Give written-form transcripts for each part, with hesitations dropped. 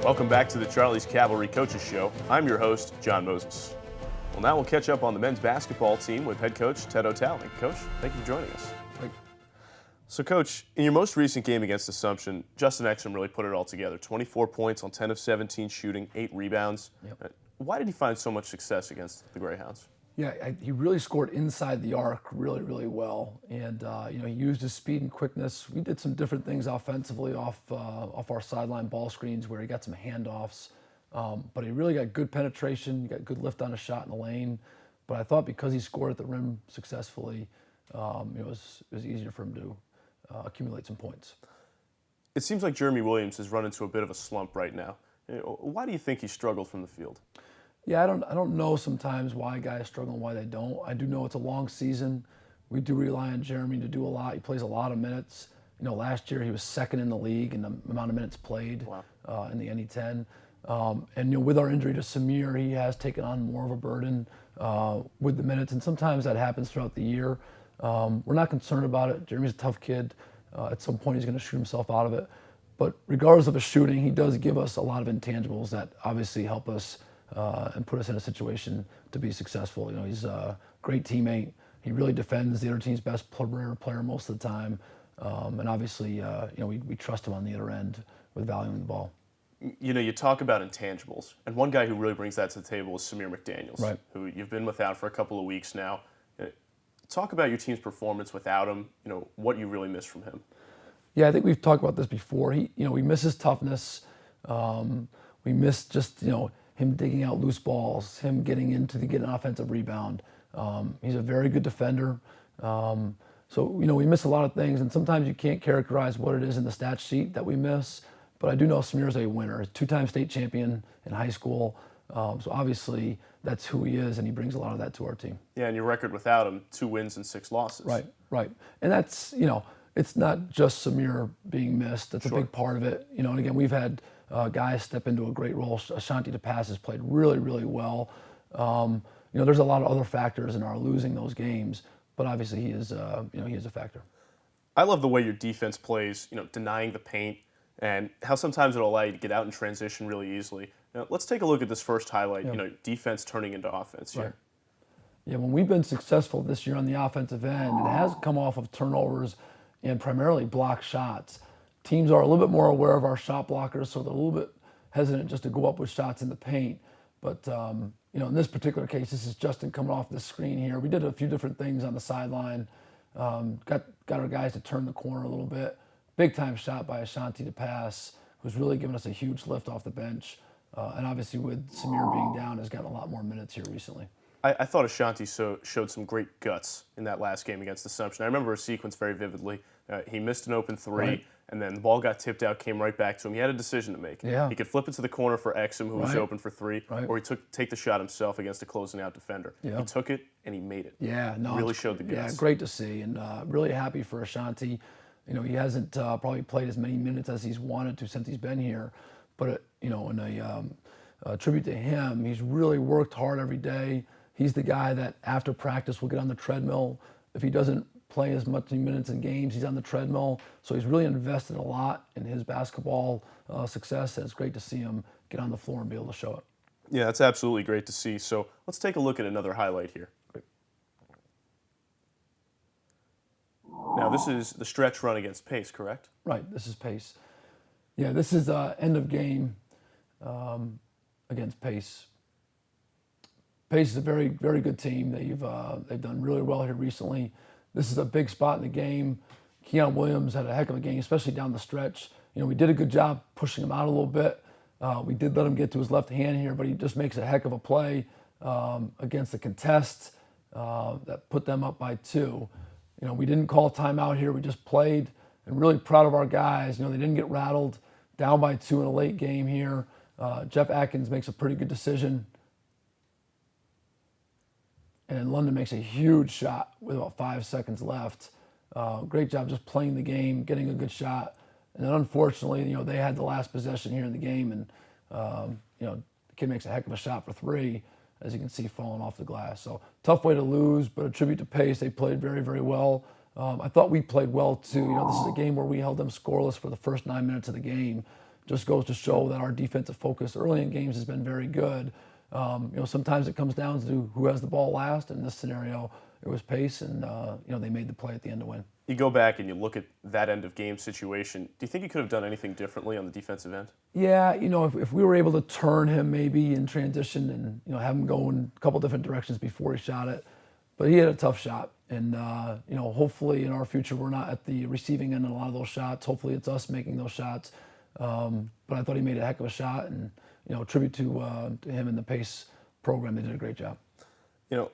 Welcome back to the Charlie's Cavalry Coaches Show. I'm your host, John Moses. Well, now we'll catch up on the men's basketball team with head coach Ted O'Talley. Coach, thank you for joining us. So, Coach, in your most recent game against Assumption, Justin Exum really put it all together. 24 points on 10 of 17 shooting, 8 rebounds. Yep. Why did he find so much success against the Greyhounds? Yeah, he really scored inside the arc really, really well. And, he used his speed and quickness. We did some different things offensively off our sideline ball screens where he got some handoffs. But he really got good penetration, got good lift on a shot in the lane. But I thought because he scored at the rim successfully, it was easier for him to accumulate some points. It seems like Jeremy Williams has run into a bit of a slump right now. Why do you think he struggled from the field? Yeah, I don't know sometimes why guys struggle and why they don't. I do know it's a long season. We do rely on Jeremy to do a lot. He plays a lot of minutes. Last year he was second in the league in the amount of minutes played. Wow. In the NE10. And with our injury to Samir, he has taken on more of a burden with the minutes, and sometimes that happens throughout the year. We're not concerned about it. Jeremy's a tough kid. At some point he's going to shoot himself out of it. But regardless of his shooting, he does give us a lot of intangibles that obviously help us and put us in a situation to be successful. He's a great teammate. He really defends the other team's best player most of the time. And obviously, we trust him on the other end with valuing the ball. You talk about intangibles, and one guy who really brings that to the table is Samir Mcdaniels, right, who you've been without for a couple of weeks now. Talk about your team's performance without him, what you really miss from him. Yeah, I think we've talked about this before. We miss his toughness. We miss just, him digging out loose balls, him getting an offensive rebound. He's a very good defender. So, we miss a lot of things, and sometimes you can't characterize what it is in the stat sheet that we miss. But I do know Samir's a winner. He's a two-time state champion in high school. So obviously that's who he is, and he brings a lot of that to our team. Yeah, and your record without him, 2 wins and 6 losses. Right. And that's, it's not just Samir being missed. That's Sure. a big part of it. And again, we've had guys step into a great role. Ashanti DePass has played really, really well. There's a lot of other factors in our losing those games, but obviously he is a factor. I love the way your defense plays, denying the paint, and how sometimes it'll allow you to get out in transition really easily. Now, let's take a look at this first highlight, defense turning into offense here. Right. Yeah, when we've been successful this year on the offensive end, it has come off of turnovers and primarily block shots. Teams are a little bit more aware of our shot blockers, so they're a little bit hesitant just to go up with shots in the paint. But, in this particular case, this is Justin coming off the screen here. We did a few different things on the sideline, got our guys to turn the corner a little bit. Big-time shot by Ashanti DePass, who's really given us a huge lift off the bench. And obviously with Samir being down, has gotten a lot more minutes here recently. I thought Ashanti showed some great guts in that last game against Assumption. I remember a sequence very vividly. He missed an open three, right, and then the ball got tipped out, came right back to him. He had a decision to make. Yeah. He could flip it to the corner for Exum, who was open for 3, right, or he take the shot himself against a closing out defender. Yeah. He took it, and he made it. Yeah, no, really showed the guts. Yeah, great to see, and really happy for Ashanti. He hasn't probably played as many minutes as he's wanted to since he's been here, but in a tribute to him, he's really worked hard every day. He's the guy that after practice will get on the treadmill. If he doesn't play as much minutes in games, he's on the treadmill. So he's really invested a lot in his basketball success, and it's great to see him get on the floor and be able to show it. Yeah, that's absolutely great to see. So let's take a look at another highlight here. Now, this is the stretch run against Pace, correct? Right, this is Pace. Yeah, this is end of game against Pace. Pace is a very, very good team. They've done really well here recently. This is a big spot in the game. Keon Williams had a heck of a game, especially down the stretch. We did a good job pushing him out a little bit. We did let him get to his left hand here, but he just makes a heck of a play against the contest that put them up by 2. We didn't call timeout here. We just played, and really proud of our guys. They didn't get rattled. Down by 2 in a late game here. Jeff Atkins makes a pretty good decision. And London makes a huge shot with about 5 seconds left. Great job just playing the game, getting a good shot. And then unfortunately, they had the last possession here in the game, and the kid makes a heck of a shot for 3, as you can see, falling off the glass. So tough way to lose, but a tribute to Pace. They played very, very well. I thought we played well too. This is a game where we held them scoreless for the first 9 minutes of the game. just goes to show that our defensive focus early in games has been very good. Sometimes it comes down to who has the ball last. In this scenario, it was Pace, and they made the play at the end to win. You go back and you look at that end of game situation. Do you think you could have done anything differently on the defensive end? Yeah, if we were able to turn him maybe in transition and have him go in a couple different directions before he shot it, but he had a tough shot, and hopefully in our future we're not at the receiving end of a lot of those shots. Hopefully it's us making those shots. But I thought he made a heck of a shot, and tribute to him and the Pace program. They did a great job.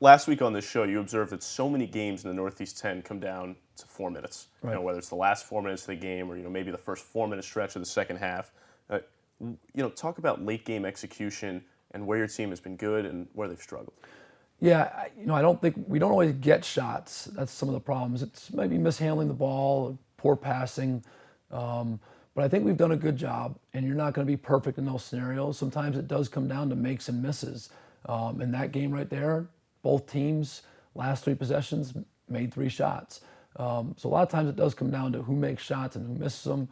Last week on this show, you observed that so many games in the Northeast 10 come down to 4 minutes. Right. Whether it's the last 4 minutes of the game or maybe the first 4-minute stretch of the second half. Talk about late game execution and where your team has been good and where they've struggled. Yeah, I don't think we don't always get shots. That's some of the problems. It's maybe mishandling the ball, poor passing. But I think we've done a good job, and you're not going to be perfect in those scenarios. Sometimes it does come down to makes and misses. In that game right there, both teams, last 3 possessions, made 3 shots. So a lot of times it does come down to who makes shots and who misses them.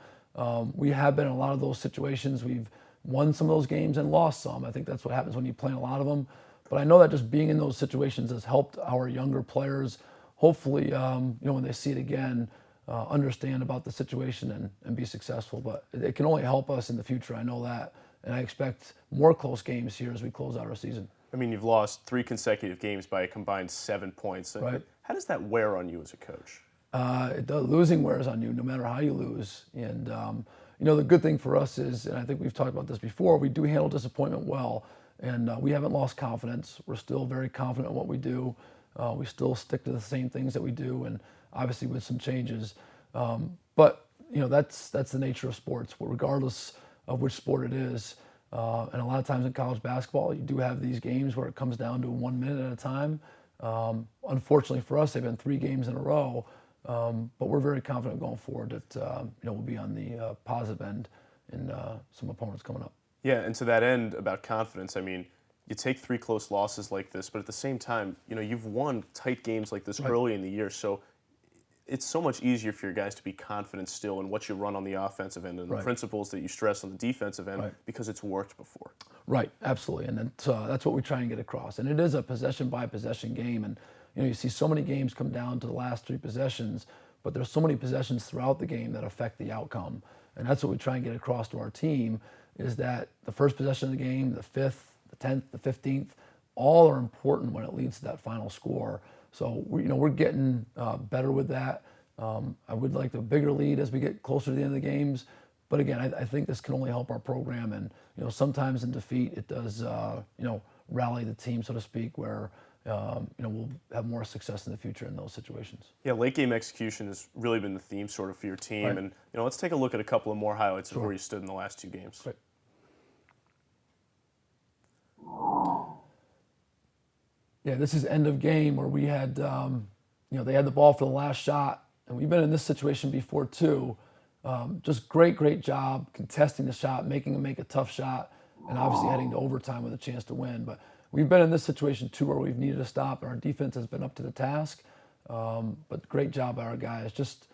We have been in a lot of those situations. We've won some of those games and lost some. I think that's what happens when you play in a lot of them. But I know that just being in those situations has helped our younger players, hopefully, when they see it again, understand about the situation and be successful. But it can only help us in the future. I know that. And I expect more close games here as we close out our season. I mean, you've lost 3 consecutive games by a combined 7 points. Right. How does that wear on you as a coach? Losing wears on you no matter how you lose. And, the good thing for us is, and I think we've talked about this before, we do handle disappointment well. And we haven't lost confidence. We're still very confident in what we do. We still stick to the same things that we do, and obviously with some changes. But that's the nature of sports, regardless of which sport it is. And a lot of times in college basketball, you do have these games where it comes down to 1 minute at a time. Unfortunately for us, they've been 3 games in a row. But we're very confident going forward that we'll be on the positive end in some opponents coming up. Yeah, and to that end, about confidence, I mean, you take 3 close losses like this, but at the same time, you've won tight games like this early in the year, so it's so much easier for your guys to be confident still in what you run on the offensive end and the principles that you stress on the defensive end because it's worked before. Right, absolutely, and that's what we try and get across. And it is a possession-by-possession game, and you see so many games come down to the last 3 possessions, but there's so many possessions throughout the game that affect the outcome, and that's what we try and get across to our team. Is that the first possession of the game, the 5th, the 10th, the 15th, all are important when it leads to that final score. So we're getting better with that. I would like a bigger lead as we get closer to the end of the games, but again, I think this can only help our program. And sometimes in defeat, it does rally the team, so to speak, where we'll have more success in the future in those situations. Yeah, late game execution has really been the theme sort of for your team. Right. And let's take a look at a couple of more highlights of where you stood in the last 2 games. Right. Yeah, this is end of game where we had, they had the ball for the last shot, and we've been in this situation before too. Just great job contesting the shot, making them make a tough shot, and obviously heading to overtime with a chance to win. But we've been in this situation too where we've needed to stop, and our defense has been up to the task. But great job by our guys, just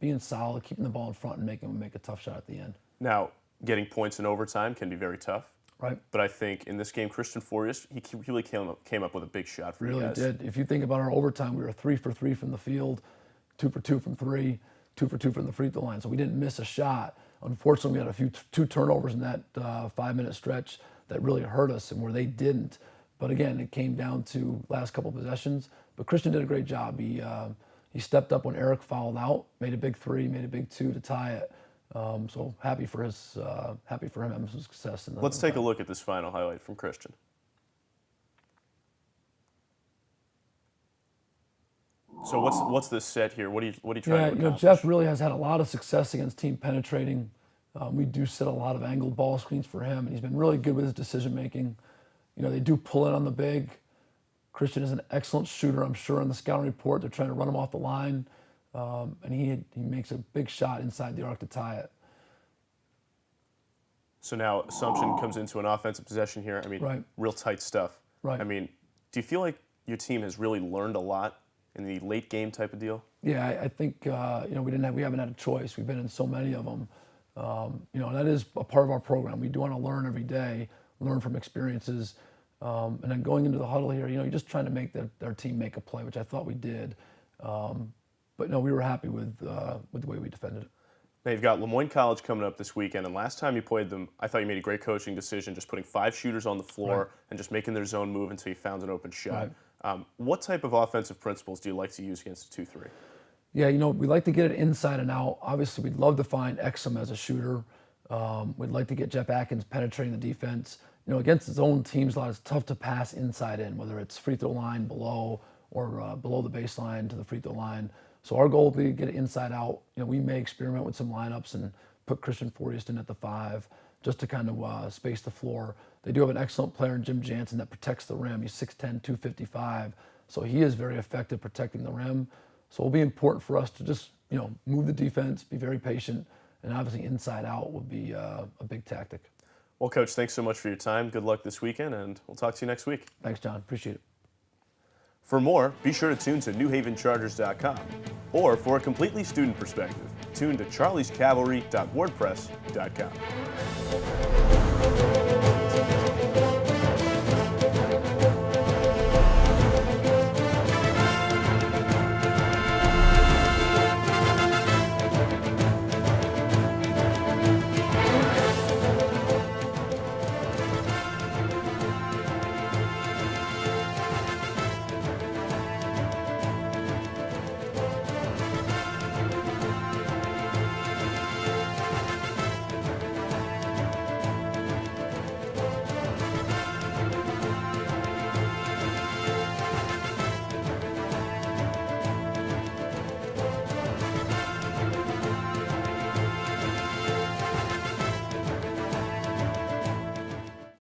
being solid, keeping the ball in front, and making them make a tough shot at the end. Now, getting points in overtime can be very tough. Right. But I think in this game, Christian Forias, he really came up with a big shot for you guys. Really did. If you think about our overtime, we were 3 for 3 from the field, 2 for 2 from 3, 2 for 2 from the free throw line. So we didn't miss a shot. Unfortunately, we had 2 turnovers in that 5-minute stretch that really hurt us, and where they didn't. But again, it came down to last couple of possessions. But Christian did a great job. He stepped up when Eric fouled out, made a big 3, made a big 2 to tie it. So happy for him having some success. Let's take a look at this final highlight from Christian. So what's this set here? What are you trying to accomplish? Jeff really has had a lot of success against team penetrating. We do set a lot of angled ball screens for him, and he's been really good with his decision making. They do pull in on the big. Christian is an excellent shooter, I'm sure. In the scouting report, they're trying to run him off the line. And he makes a big shot inside the arc to tie it. So now Assumption comes into an offensive possession here. I mean, real tight stuff. Right. I mean, do you feel like your team has really learned a lot in the late game type of deal? Yeah, I think we haven't had a choice. We've been in so many of them. And that is a part of our program. We do want to learn every day, learn from experiences. And then going into the huddle here, you're just trying to make their team make a play, which I thought we did. But no, we were happy with the way we defended it. Now you've got Lemoyne College coming up this weekend, and last time you played them, I thought you made a great coaching decision, just putting 5 shooters on the floor Right. and just making their zone move until you found an open shot. Right. What type of offensive principles do you like to use against a 2-3? Yeah, we like to get it inside and out. Obviously, we'd love to find Exum as a shooter. We'd like to get Jeff Atkins penetrating the defense. Against his own teams, a lot, it's tough to pass inside in, whether it's free throw line below or below the baseline to the free throw line. So our goal will be to get it inside out. We may experiment with some lineups and put Christian Forreston at the 5 just to kind of space the floor. They do have an excellent player in Jim Jansen that protects the rim. He's 6'10", 255. So he is very effective protecting the rim. So it'll be important for us to just, move the defense, be very patient, and obviously inside out will be a big tactic. Well, Coach, thanks so much for your time. Good luck this weekend, and we'll talk to you next week. Thanks, John. Appreciate it. For more, be sure to tune to NewHavenChargers.com. Or for a completely student perspective, tune to charliescavalry.wordpress.com.